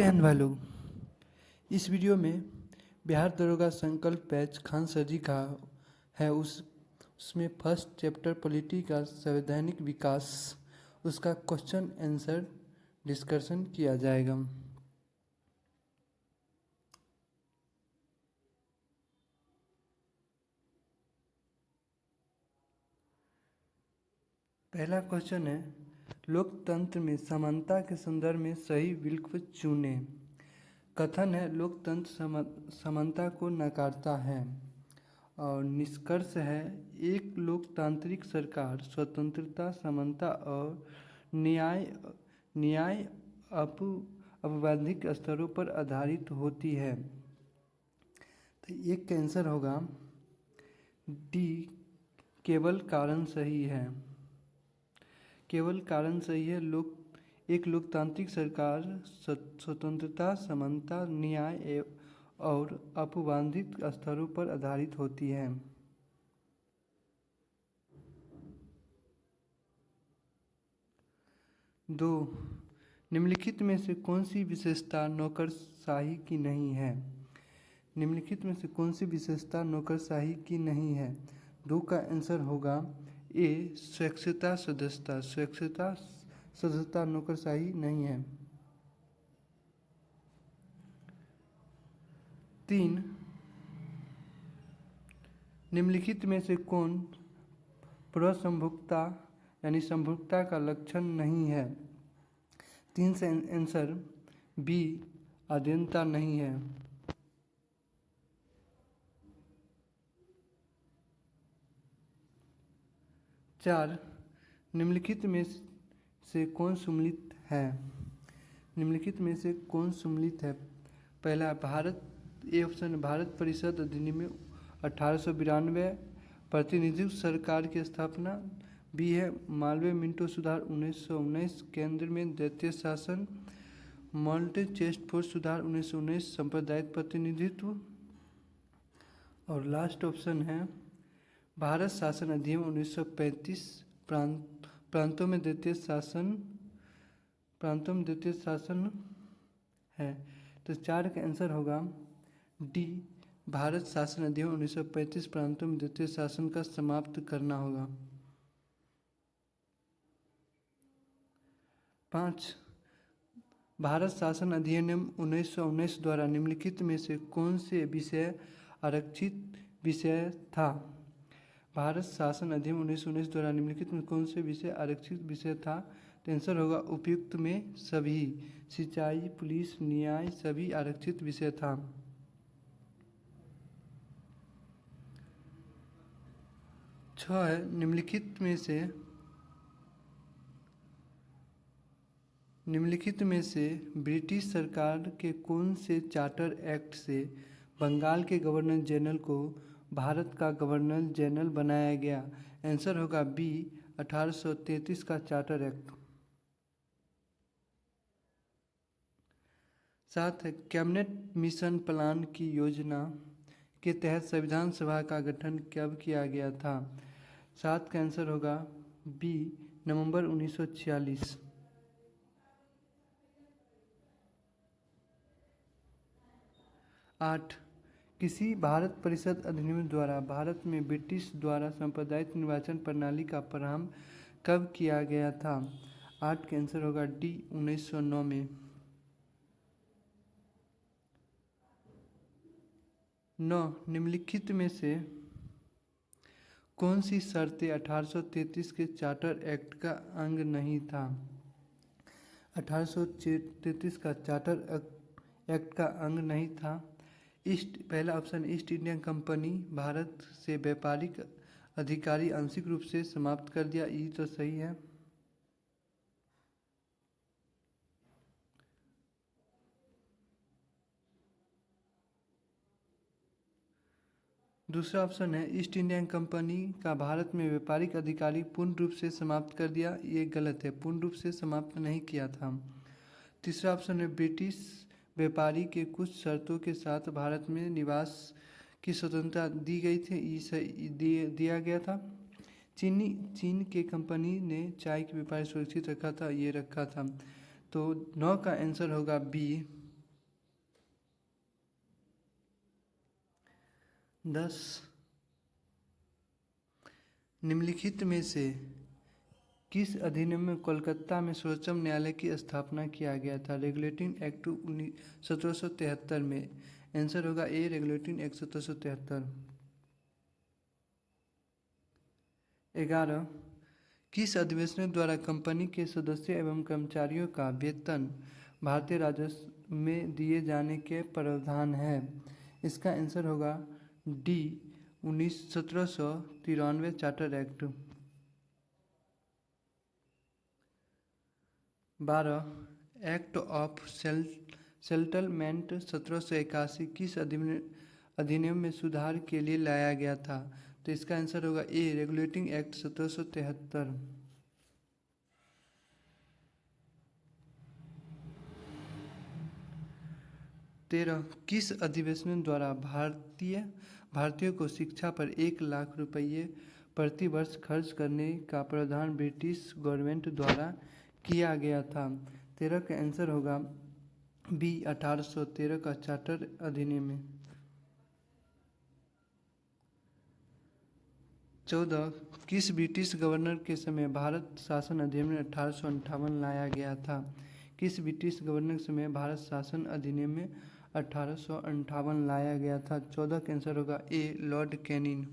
बहन भाइयों, इस वीडियो में बिहार दरोगा संकल्प बैच खान सर जी का है। उसमें फर्स्ट चैप्टर पॉलिटी का संवैधानिक विकास, उसका क्वेश्चन आंसर डिस्कशन किया जाएगा। पहला क्वेश्चन है, लोकतंत्र में समानता के संदर्भ में सही विकल्प चुनें। कथन है, लोकतंत्र समानता को नकारता है। और निष्कर्ष है, एक लोकतांत्रिक सरकार स्वतंत्रता, समानता और न्याय अपवादिक स्तरों पर आधारित होती है। तो एक का आंसर होगा डी, केवल कारण सही है। केवल कारण सही है। एक लोकतांत्रिक सरकार स्वतंत्रता, समानता, न्याय और अपवादिक स्तरों पर आधारित होती है। दो, निम्नलिखित में से कौन सी विशेषता नौकरशाही की नहीं है? निम्नलिखित में से कौन सी विशेषता नौकरशाही की नहीं है? दो का आंसर होगा ए, स्वच्छता सदस्यता। स्वच्छता सदस्यता नौकरशाही नहीं है। तीन, निम्नलिखित में से कौन प्रसंभुकता यानी संभुकता का लक्षण नहीं है? तीन से आंसर बी, अधीनता नहीं है। चार, निम्नलिखित में से कौन सम्मिलित है? निम्नलिखित में से कौन सम्मिलित है? पहला भारत, ए ऑप्शन, भारत परिषद अधिनियम 1892, प्रतिनिधित्व सरकार की स्थापना। बी है मालवे मिंटो सुधार 1919, केंद्र में द्वितीय शासन। मॉल्टे चेस्ट फोर्स सुधार 1919, सांप्रदायिक प्रतिनिधित्व। और लास्ट ऑप्शन है भारत शासन अधिनियम 1935, प्रांतों में द्वितीय शासन है। तो चार का आंसर होगा डी, भारत शासन अधिनियम 1935, प्रांतों में द्वितीय शासन का समाप्त करना होगा। 5, भारत शासन अधिनियम 1919 द्वारा निम्नलिखित में से कौन से विषय आरक्षित विषय था? भारत शासन अधिनियम 1919 द्वारा निम्नलिखित में कौन से विषय आरक्षित विषय था? तो आंसर होगा उपयुक्त में सभी, सिंचाई, पुलिस, न्याय सभी आरक्षित विषय था। छह है, निम्नलिखित में से ब्रिटिश सरकार के कौन से चार्टर एक्ट से बंगाल के गवर्नर जनरल को भारत का गवर्नर जनरल बनाया गया? आंसर होगा बी, 1833 का चार्टर एक्ट। 7 है, कैबिनेट मिशन प्लान की योजना के तहत संविधान सभा का गठन कब किया गया था? 7 का आंसर होगा बी, नवंबर 1946। 8, किसी भारत परिषद अधिनियम द्वारा भारत में ब्रिटिश द्वारा सांप्रदायिक निर्वाचन प्रणाली का प्रारंभ कब किया गया था? 8 का आंसर होगा डी, 1909 में। 9, निम्नलिखित में से कौन सी शर्तें 1833 के चार्टर एक्ट का अंग नहीं था? 1833 का चार्टर एक्ट का अंग नहीं था। पहला option, east India company Bharat से व्यापारिक अधिकारी आंशिक रूप से समाप्त कर दिया। ये तो सही है। दूसरा ऑप्शन है ईस्ट इंडिया कंपनी का भारत में व्यापारिक अधिकारी पूर्ण रूप से समाप्त कर दिया। ये गलत है, पूर्ण रूप से समाप्त नहीं किया था। तीसरा ऑप्शन है ब्रिटिश व्यापारी के कुछ शर्तों के साथ भारत में निवास की स्वतंत्रता दी गई थी। इसे दिया गया था। चीन के कंपनी ने चाय के व्यापार सुरक्षित रखा था, ये रखा था। तो 9 का आंसर होगा बी, 10 निम्नलिखित में से किस अधिनियम में कोलकाता में सर्वोच्च न्यायालय की स्थापना किया गया था? रेगुलेटिंग एक्ट 1773 में। आंसर होगा ए, रेगुलेटिंग एक्ट 1773। 11 किस अधिवेशन द्वारा कंपनी के सदस्य एवं कर्मचारियों का वेतन भारतीय राजस्व में दिए जाने के प्रावधान है? इसका आंसर होगा D, 1793 charter act. 12 act of settlement 1781 किस अधिनियम में सुधार के लिए लाया गया था? तो इसका आंसर होगा ए, रेगुलेटिंग एक्ट 1773। 13 किस अधिवेशन द्वारा भारतीयों को शिक्षा पर 1 लाख रुपये प्रति वर्ष खर्च करने का प्रावधान ब्रिटिश गवर्नमेंट द्वारा किया गया था? 13 का आंसर होगा बी, 1813 का चार्टर अधिनियम। 14 किस ब्रिटिश गवर्नर के समय भारत शासन अधिनियम 1858 लाया गया था? किस ब्रिटिश गवर्नर के समय भारत शासन अधिनियम में 1858 लाया गया था? 14 का आंसर होगा ए, लॉर्ड कैनिंग।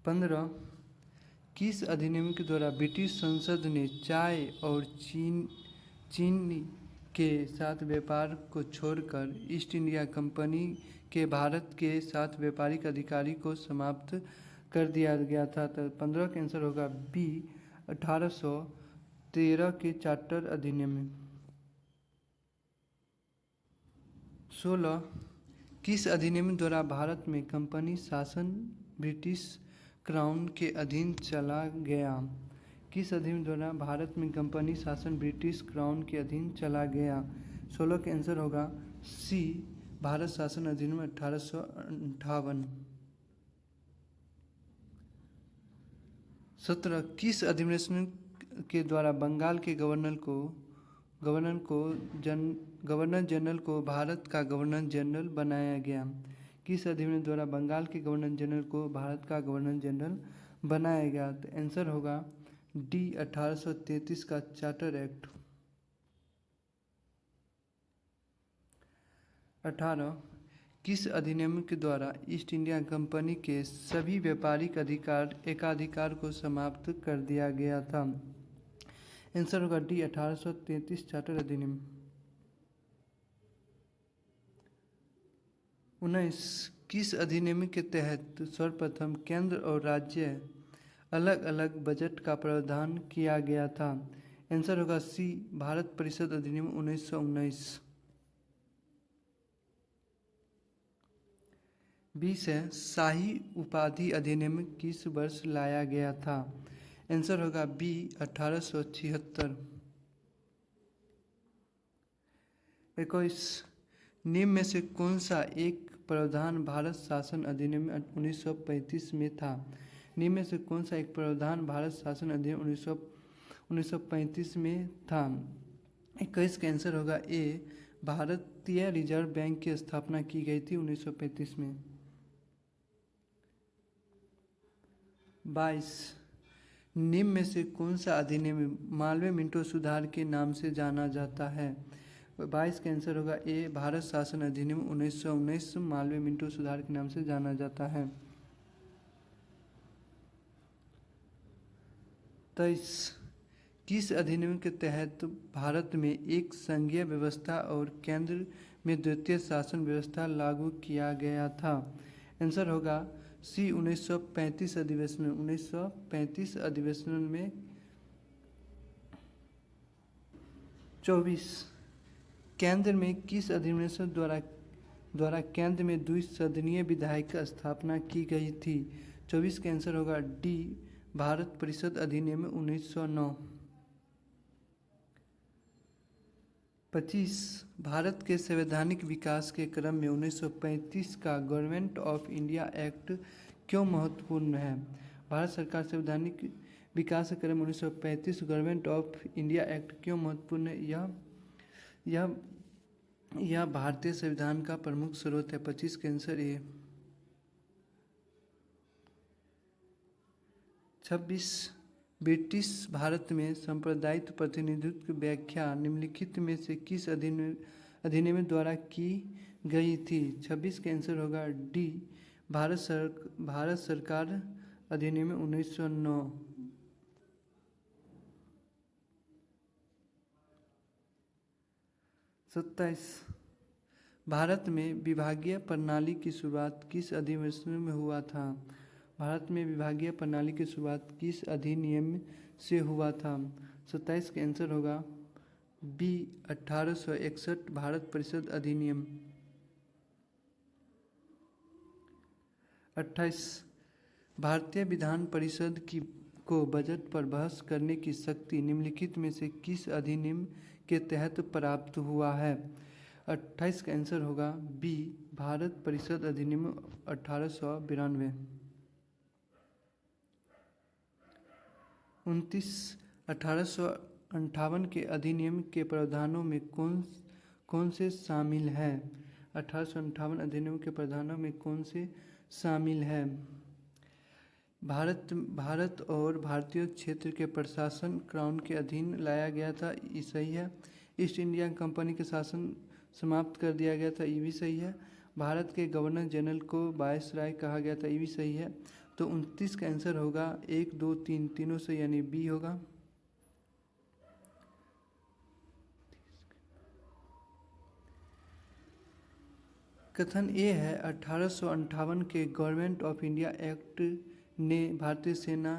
15 किस अधिनियम के द्वारा ब्रिटिश संसद ने चाय और चीनी के साथ व्यापार को छोड़कर ईस्ट इंडिया कंपनी के भारत के साथ व्यापारिक अधिकारी को समाप्त कर दिया गया था? तो 15 का आंसर होगा बी, 1813 के चार्टर अधिनियम। 16 किस अधिनियम द्वारा भारत में कंपनी शासन ब्रिटिश क्राउन के अधीन चला गया? किस अधिनियम द्वारा भारत में कंपनी शासन ब्रिटिश क्राउन के अधीन चला गया? 16 का आंसर होगा सी, भारत शासन अधिनियम 1858। 17 किस अधिवेशन के द्वारा बंगाल के गवर्नर जनरल को भारत का गवर्नर जनरल बनाया गया? किस अधिनियम द्वारा बंगाल के गवर्नर जनरल को भारत का गवर्नर जनरल बनाया गया? तो आंसर होगा डी, 1833 का चार्टर एक्ट। 18 किस अधिनियम के द्वारा ईस्ट इंडिया कंपनी के सभी व्यापारिक एकाधिकार को समाप्त कर दिया गया था? आंसर होगा डी, 1833 चार्टर अधिनियम। 19 किस अधिनियम के तहत सर्वप्रथम केंद्र और राज्य अलग अलग बजट का प्रावधान किया गया था? आंसर होगा सी, भारत परिषद अधिनियम 1919। 20 है शाही उपाधि अधिनियम किस वर्ष लाया गया था? आंसर होगा बी, 1876। 21 निम्न में से कौन सा एक प्रावधान भारत शासन अधिनियम 1935 में था? निम्न में से कौन सा एक प्रावधान भारत शासन अधिनियम 1935 में था? 21 का आंसर होगा ए, भारतीय रिजर्व बैंक की स्थापना की गई थी 1935 में। 22 निम्न में से कौन सा अधिनियम मालवीय मिंटो सुधार के नाम से जाना जाता है? 22 का आंसर होगा ए, भारत शासन अधिनियम 1919 मालवीय मिंटो सुधार के नाम से जाना जाता है। 23 किस अधिनियम के तहत भारत में एक संघीय व्यवस्था और केंद्र में द्वितीय शासन व्यवस्था लागू किया गया था? आंसर होगा सी, 1935 अधिवेशन। 1935 अधिवेशन में। 24 केंद्र में किस अधिवेशन द्वारा केंद्र में द्विसदनीय विधायिका की स्थापना की गई थी? 24 का आंसर होगा डी, भारत परिषद अधिनियम 1909। 25 भारत के संवैधानिक विकास के क्रम में 1935 का गवर्नमेंट ऑफ इंडिया एक्ट क्यों महत्वपूर्ण है? भारत सरकार संवैधानिक विकास के क्रम में 1935 गवर्नमेंट ऑफ इंडिया एक्ट क्यों महत्वपूर्ण है? यह भारतीय संविधान का प्रमुख स्रोत है। 25 का आंसर ए। 26 ब्रिटिश भारत में सांप्रदायिक प्रतिनिधित्व की व्याख्या निम्नलिखित में से किस अधिनियम द्वारा की गई थी? 26 का आंसर होगा डी, भारत सरकार अधिनियम 1909। 27 भारत में विभागीय प्रणाली की शुरुआत किस अधिनियम में हुआ था? भारत में विभागीय प्रणाली की शुरुआत किस अधिनियम से हुआ था? 27 का आंसर होगा बी, 1861 भारत परिषद अधिनियम। 28 भारतीय विधान परिषद को बजट पर बहस करने की शक्ति निम्नलिखित में से किस अधिनियम के तहत प्राप्त हुआ है? 28 का आंसर होगा बी, भारत परिषद अधिनियम 1892। 29 1858 के अधिनियम के प्रावधानों में कौन से शामिल हैं? 1858 अधिनियम के प्रावधानों में कौन से शामिल हैं? भारत और भारतीय क्षेत्र के प्रशासन क्राउन के अधीन लाया गया था, ये सही है। ईस्ट इंडिया कंपनी के शासन समाप्त कर दिया गया था, ये भी सही है। भारत के गवर्नर जनरल को वायसराय कहा गया था, ये भी सही है। तो 29 का आंसर होगा 1, 2, 3 तीनों से, यानी बी होगा। कथन ए है 1858 के गवर्नमेंट ऑफ इंडिया एक्ट ने भारतीय सेना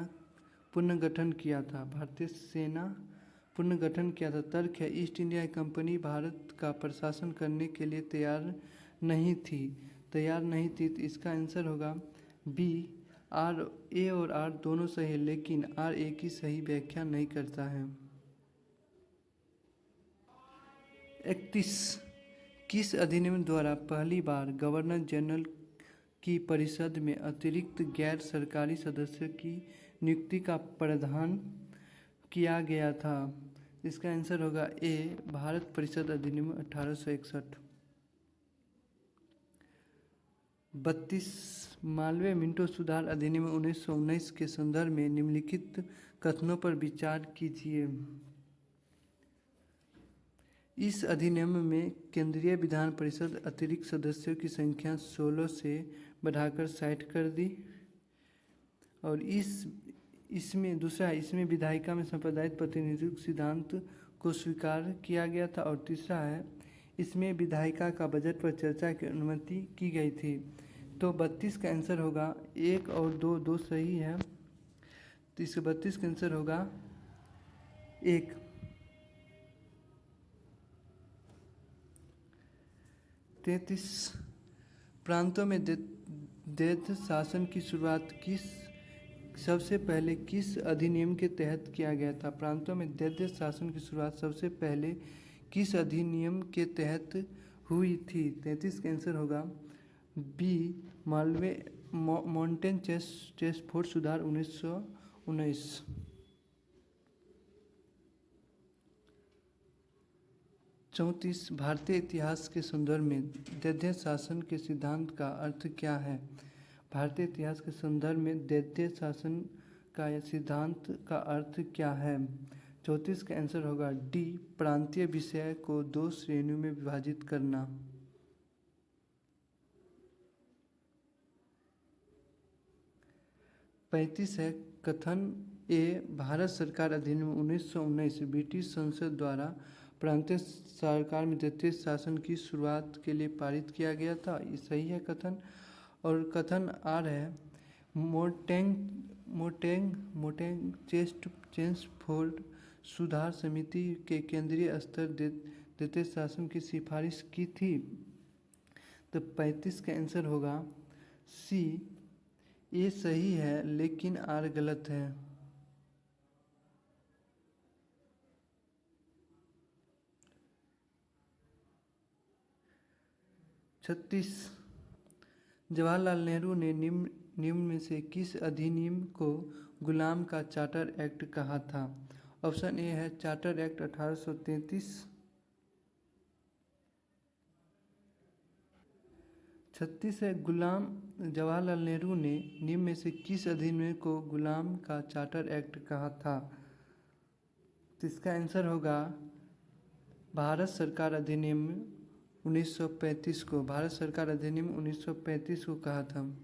पुनर्गठन किया था। तर्क है ईस्ट इंडिया कंपनी भारत का प्रशासन करने के लिए तैयार नहीं थी। तो इसका आंसर होगा बी, आर। ए और आर दोनों सही है, लेकिन आर ए की सही व्याख्या नहीं करता है। 31 किस अधिनियम द्वारा पहली बार गवर्नर जनरल की परिषद में अतिरिक्त गैर सरकारी सदस्यों की नियुक्ति का प्रावधान किया गया था? इसका आंसर होगा ए, भारत परिषद अधिनियम 1861। 32 मालवीय मिंटो सुधार अधिनियम 1919 के संदर्भ में निम्नलिखित कथनों पर विचार कीजिए। इस अधिनियम में केंद्रीय विधान परिषद अतिरिक्त सदस्यों की संख्या 16 से बढ़ाकर 60 कर दी। और इसमें विधायिका में सांप्रदायिक प्रतिनिधित्व सिद्धांत को स्वीकार किया गया था। और तीसरा है, इसमें विधायिका का बजट पर चर्चा की अनुमति की गई थी। तो 32 का आंसर होगा 1 और 2 सही है। तो इसका 32 का आंसर होगा 1। 33 प्रांतों में द्वैध शासन की शुरुआत सबसे पहले किस अधिनियम के तहत किया गया था? प्रांतों में द्वैध शासन की शुरुआत सबसे पहले किस अधिनियम के तहत हुई थी? 33 का आंसर होगा बी, माउंटेन चेस्टफोर्ड सुधार 1919। 34 भारतीय इतिहास के संदर्भ में द्वैध शासन के सिद्धांत का अर्थ क्या है? भारतीय इतिहास के संदर्भ में द्वैध शासन का सिद्धांत का अर्थ क्या है? 34 का आंसर होगा डी, प्रांतीय विषय को 2 श्रेणियों में विभाजित करना। 35 है कथन ए, भारत सरकार अधिनियम 1919 ब्रिटिश संसद द्वारा प्रांतीय सरकार में द्वैध शासन की शुरुआत के लिए पारित किया गया था, ये सही है कथन। और कथन आर है मोटेंग चेस्टफोर्ड सुधार समिति के केंद्रीय स्तर द्वैध शासन की सिफारिश की थी। तो 35 का आंसर होगा सी, ये सही है लेकिन आर गलत है। 36 जवाहरलाल नेहरू ने निम्न में से किस अधिनियम को गुलाम का चार्टर एक्ट कहा था? ऑप्शन ए है चार्टर एक्ट 1833, 36 है, गुलाम जवाहरलाल नेहरू ने निम्न में से किस अधिनियम को गुलाम का चार्टर एक्ट कहा था? तो इसका आंसर होगा भारत सरकार अधिनियम 1935 को। भारत सरकार अधिनियम 1935 को कहा था।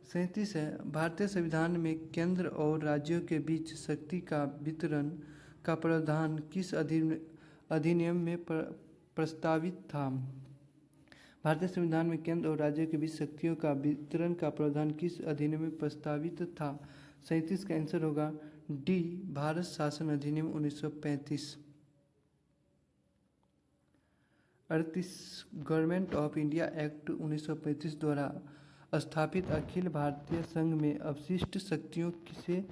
सैंतीस है, भारतीय संविधान में केंद्र और राज्यों के बीच शक्ति का वितरण का प्रावधान किस अधिनियम में प्रस्तावित था? भारतीय संविधान में केंद्र और राज्यों के बीच शक्तियों का वितरण का प्रावधान किस अधिनियम में प्रस्तावित था? 37 का आंसर होगा डी, भारत शासन अधिनियम 1935। 38, गवर्नमेंट ऑफ इंडिया एक्ट 1935 द्वारा स्थापित अखिल भारतीय संघ में अवशिष्ट शक्तियों किसे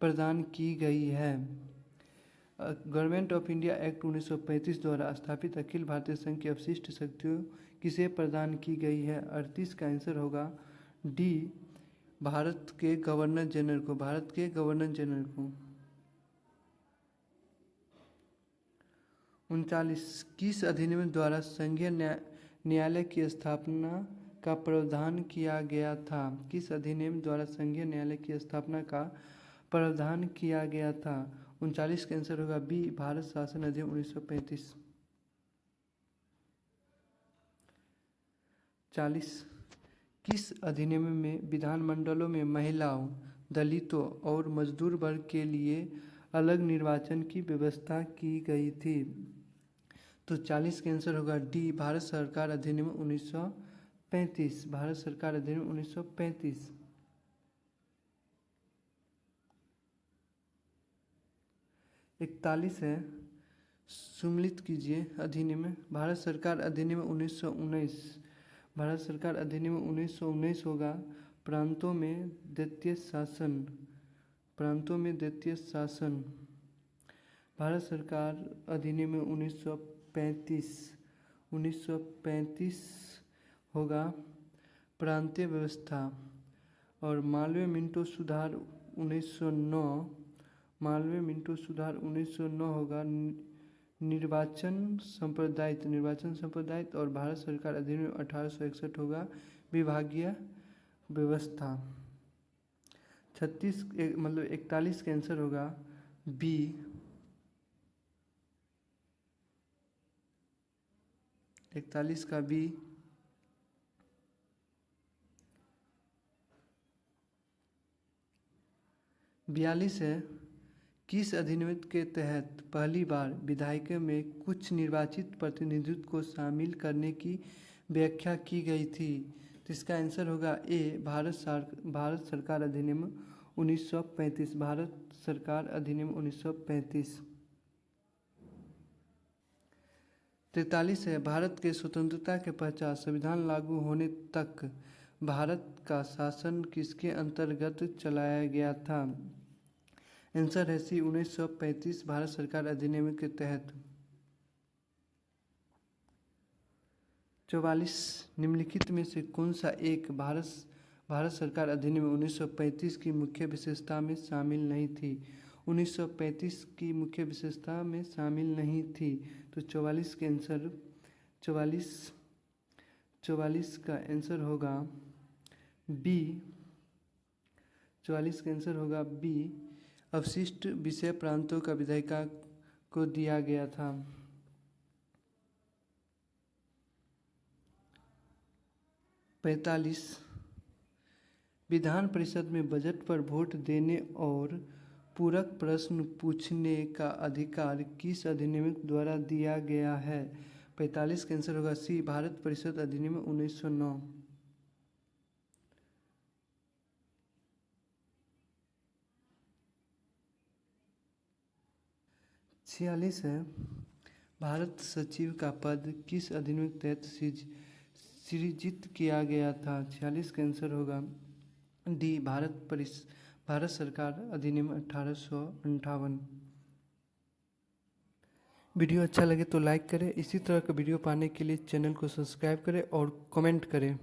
प्रदान की गई है? गवर्नमेंट ऑफ इंडिया एक्ट 1935 द्वारा स्थापित अखिल भारतीय संघ की अवशिष्ट शक्तियों किसे प्रदान की गई है? 38 का आंसर होगा डी, भारत के गवर्नर जनरल को। भारत के गवर्नर जनरल को। 39, किस अधिनियम द्वारा संघीय न्यायालय की स्थापना का प्रावधान किया गया था? किस अधिनियम द्वारा संघीय न्यायालय की स्थापना का प्रावधान किया गया था? 39 का आंसर होगा बी, भारत शासन अधिनियम 1935। 40, किस अधिनियम में विधानमंडलों में महिलाओं, दलितों और मजदूर वर्ग के लिए अलग निर्वाचन की व्यवस्था की गई थी? तो 40 का आंसर होगा डी, भारत सरकार अधिनियम 1935। भारत सरकार अधिनियम 1935। 41 है, सम्मिलित कीजिए अधिनियम। भारत सरकार अधिनियम 1919। भारत सरकार अधिनियम 1919 होगा प्रांतों में द्वितीय शासन। प्रांतों में द्वितीय शासन। भारत सरकार अधिनियम 1935 होगा प्रांतीय व्यवस्था। और मालवीय मिंटो सुधार 1909। मालवीय मिंटो सुधार 1909 होगा निर्वाचन संप्रदायित। और भारत सरकार अधिनियम 1861 होगा विभागीय व्यवस्था। 41 का आंसर होगा बी, 41 का बी। 42 है, किस अधिनियम के तहत पहली बार विधायिका में कुछ निर्वाचित प्रतिनिधित्व को शामिल करने की व्याख्या की गई थी? तो इसका आंसर होगा ए, भारत सरकार अधिनियम 1935। भारत सरकार अधिनियम 1935। 43 है, भारत के स्वतंत्रता के पश्चात संविधान लागू होने तक भारत का शासन किसके अंतर्गत चलाया गया था? आंसर है सी, 1935 भारत सरकार अधिनियम के तहत। 44, निम्नलिखित में से कौन सा एक भारत सरकार अधिनियम 1935 की मुख्य विशेषता में शामिल नहीं थी? 1935 की मुख्य विशेषता में शामिल नहीं थी। तो 44 का आंसर होगा बी। 44 का आंसर होगा बी, अवशिष्ट विषय प्रांतों का विधायिका को दिया गया था। 45, विधान परिषद में बजट पर वोट देने और पूरक प्रश्न पूछने का अधिकार किस अधिनियम द्वारा दिया गया है? 45 का आंसर होगा सी, भारत परिषद अधिनियम 1909। 46 है, भारत सचिव का पद किस अधिनियम के तहत सृजित किया गया था? 46 का आंसर होगा डी, भारत सरकार अधिनियम 1858। वीडियो अच्छा लगे तो लाइक करें। इसी तरह का वीडियो पाने के लिए चैनल को सब्सक्राइब करें और कमेंट करें।